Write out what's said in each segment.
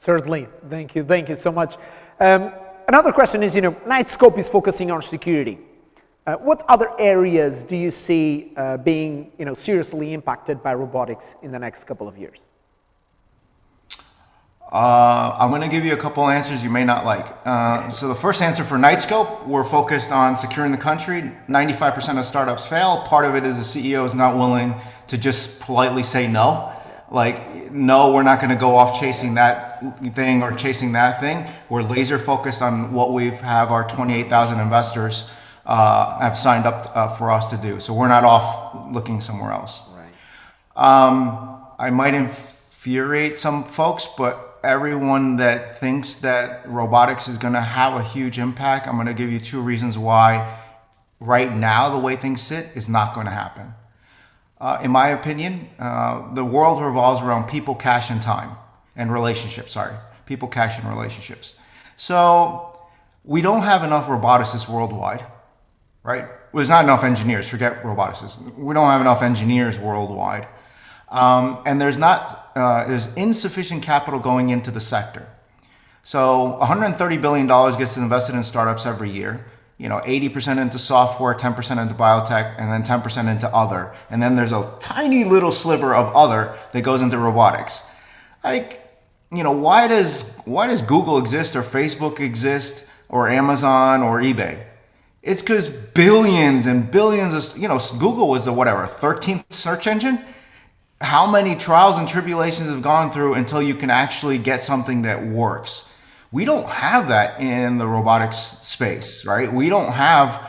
Certainly. Thank you so much. Another question is, Nightscope is focusing on security. What other areas do you see being, seriously impacted by robotics in the next couple of years? I'm going to give you a couple answers you may not like. So the first answer for Nightscope, we're focused on securing the country. 95% of startups fail. Part of it is the CEO is not willing to just politely say no. Like, no, we're not going to go off chasing that thing or chasing that thing. We're laser focused on what we have our 28,000 investors have signed up for us to do. So we're not off looking somewhere else. Right. I might infuriate some folks, but everyone that thinks that robotics is going to have a huge impact, I'm going to give you two reasons why right now the way things sit is not going to happen. In my opinion, the world revolves around people, cash, and time, and relationships. People, cash, and relationships. So we don't have enough roboticists worldwide, right? There's not enough engineers. Forget roboticists. We don't have enough engineers worldwide. And there's insufficient capital going into the sector. So $130 billion gets invested in startups every year. 80% into software, 10% into biotech, and then 10% into other. And then there's a tiny little sliver of other that goes into robotics. Why does Google exist or Facebook exist or Amazon or eBay? It's because billions and billions of, Google was the 13th search engine. How many trials and tribulations have gone through until you can actually get something that works? We don't have that in the robotics space, right? We don't have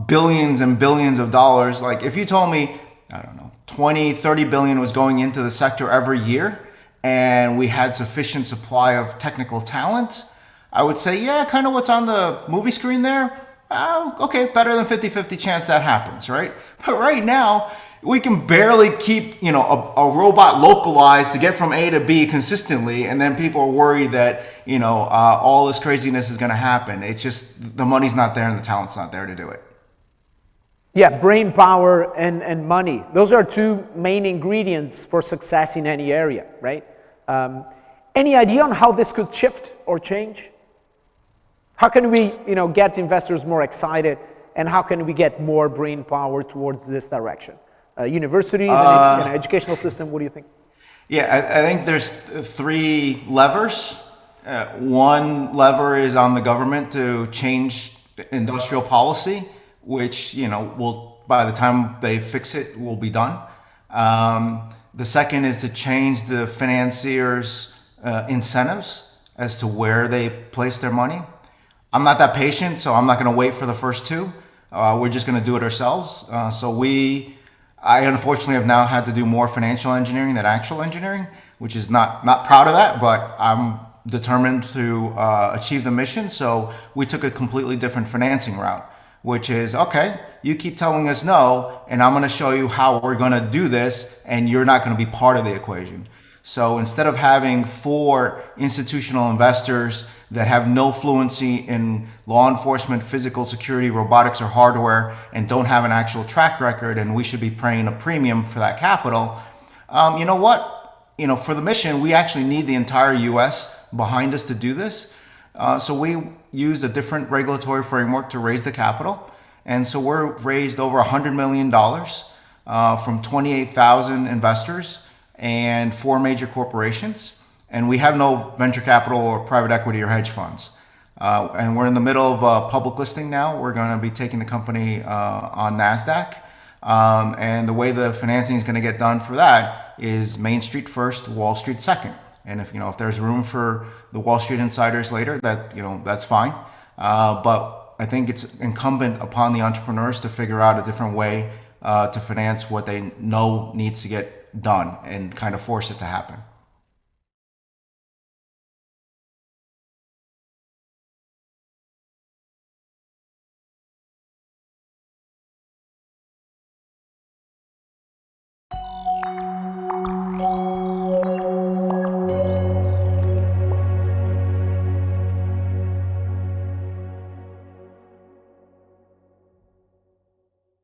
billions and billions of dollars. Like if you told me, 20, 30 billion was going into the sector every year and we had sufficient supply of technical talent, I would say, yeah, kind of what's on the movie screen there. Okay, better than 50-50 chance that happens, right? But right now, we can barely keep, a robot localized to get from A to B consistently, and then people are worried that, all this craziness is going to happen. It's just the money's not there and the talent's not there to do it. Yeah, brain power and money. Those are two main ingredients for success in any area, right? Any idea on how this could shift or change? How can we, get investors more excited, and how can we get more brain power towards this direction? Universities and educational system, what do you think? Yeah, I think there's three levers. One lever is on the government to change industrial policy, which, will, by the time they fix it, will be done. The second is to change the financiers' incentives as to where they place their money. I'm not that patient, so I'm not going to wait for the first two. We're just going to do it ourselves. I unfortunately have now had to do more financial engineering than actual engineering, which is not proud of that, but I'm determined to achieve the mission. So we took a completely different financing route, which is, okay, you keep telling us no, and I'm going to show you how we're going to do this, and you're not going to be part of the equation. So instead of having 4 institutional investors that have no fluency in law enforcement, physical security, robotics, or hardware, and don't have an actual track record, and we should be paying a premium for that capital, you know what? For the mission, we actually need the entire US behind us to do this. So we used a different regulatory framework to raise the capital. And so we're raised over $100 million from 28,000 investors and 4 major corporations. And we have no venture capital or private equity or hedge funds. And we're in the middle of a public listing now. We're going to be taking the company on NASDAQ. And the way the financing is going to get done for that is Main Street first, Wall Street second. And if there's room for the Wall Street insiders later, that's fine. But I think it's incumbent upon the entrepreneurs to figure out a different way to finance what they know needs to get done and kind of force it to happen.